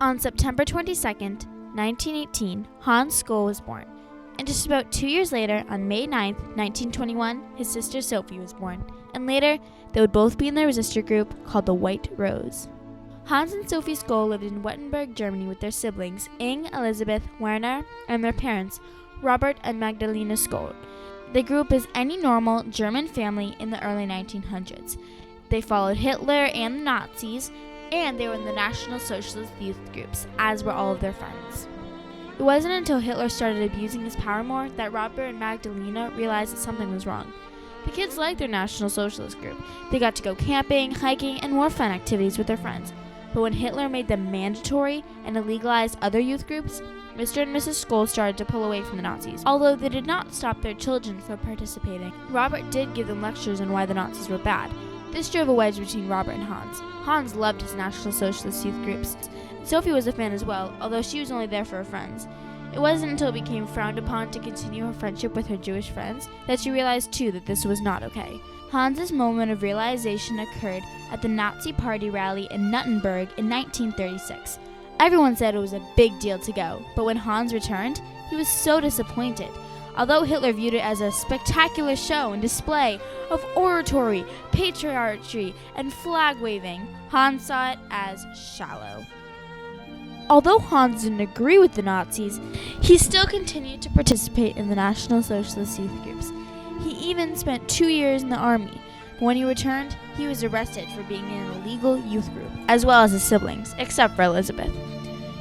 On September 22nd, 1918, Hans Scholl was born. And just about 2 years later, on May 9th, 1921, his sister Sophie was born. And later, they would both be in the resistor group called the White Rose. Hans and Sophie Scholl lived in Wittenberg, Germany with their siblings, Ing, Elisabeth, Werner, and their parents, Robert and Magdalena Scholl. They grew up as any normal German family in the early 1900s. They followed Hitler and the Nazis, and they were in the National Socialist youth groups, as were all of their friends. It wasn't until Hitler started abusing his power more that Robert and Magdalena realized that something was wrong. The kids liked their National Socialist group. They got to go camping, hiking, and more fun activities with their friends. But when Hitler made them mandatory and illegalized other youth groups, Mr. and Mrs. Scholl started to pull away from the Nazis, although they did not stop their children from participating. Robert did give them lectures on why the Nazis were bad. This drove a wedge between Robert and Hans. Hans loved his National Socialist youth groups. Sophie was a fan as well, although she was only there for her friends. It wasn't until it became frowned upon to continue her friendship with her Jewish friends that she realized too that this was not okay. Hans's moment of realization occurred at the Nazi Party rally in Nuremberg in 1936. Everyone said it was a big deal to go, but when Hans returned, he was so disappointed. Although Hitler viewed it as a spectacular show and display of oratory, patriarchy, and flag-waving, Hans saw it as shallow. Although Hans didn't agree with the Nazis, he still continued to participate in the National Socialist youth groups. He even spent 2 years in the army. When he returned, he was arrested for being in an illegal youth group, as well as his siblings, except for Elisabeth.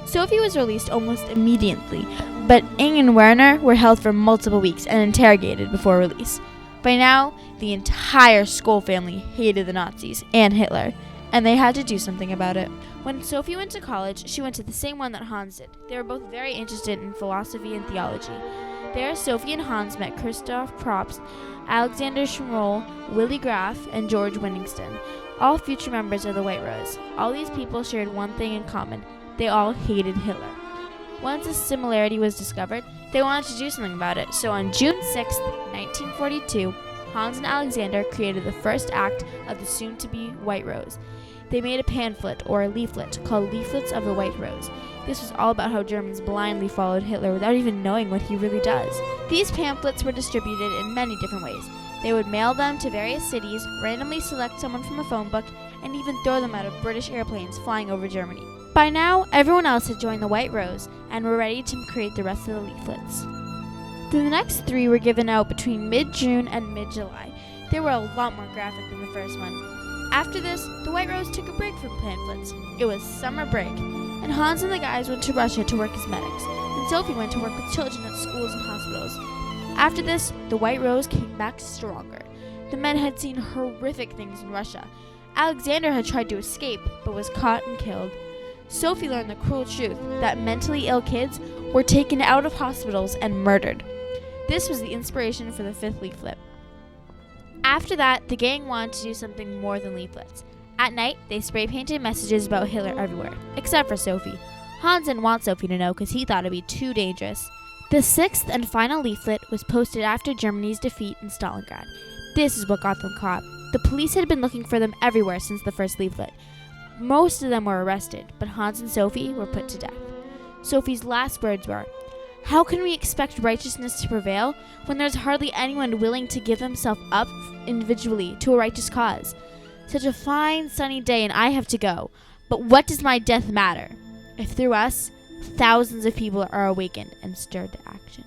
Sophie was released almost immediately, but Ing and Werner were held for multiple weeks and interrogated before release. By now, the entire Scholl family hated the Nazis and Hitler, and they had to do something about it. When Sophie went to college, she went to the same one that Hans did. They were both very interested in philosophy and theology. There, Sophie and Hans met Christoph Probst, Alexander Scholl, Willy Graf, and George Winston, all future members of the White Rose. All these people shared one thing in common. They all hated Hitler. Once a similarity was discovered, they wanted to do something about it, so on June 6, 1942, Hans and Alexander created the first act of the soon-to-be White Rose. They made a pamphlet, or a leaflet, called Leaflets of the White Rose. This was all about how Germans blindly followed Hitler without even knowing what he really does. These pamphlets were distributed in many different ways. They would mail them to various cities, randomly select someone from a phone book, and even throw them out of British airplanes flying over Germany. By now, everyone else had joined the White Rose and were ready to create the rest of the leaflets. The next 3 were given out between mid-June and mid-July. They were a lot more graphic than the first one. After this, the White Rose took a break from pamphlets. It was summer break, and Hans and the guys went to Russia to work as medics, and Sophie went to work with children at schools and hospitals. After this, the White Rose came back stronger. The men had seen horrific things in Russia. Alexander had tried to escape, but was caught and killed. Sophie learned the cruel truth that mentally ill kids were taken out of hospitals and murdered. This was the inspiration for the 5th leaflet. After that, the gang wanted to do something more than leaflets. At night, they spray-painted messages about Hitler everywhere, except for Sophie. Hans didn't want Sophie to know because he thought it'd be too dangerous. The 6th and final leaflet was posted after Germany's defeat in Stalingrad. This is what got them caught. The police had been looking for them everywhere since the first leaflet. Most of them were arrested, but Hans and Sophie were put to death. Sophie's last words were, "How can we expect righteousness to prevail when there's hardly anyone willing to give himself up individually to a righteous cause? Such a fine sunny day and I have to go, but what does my death matter if through us thousands of people are awakened and stirred to action?"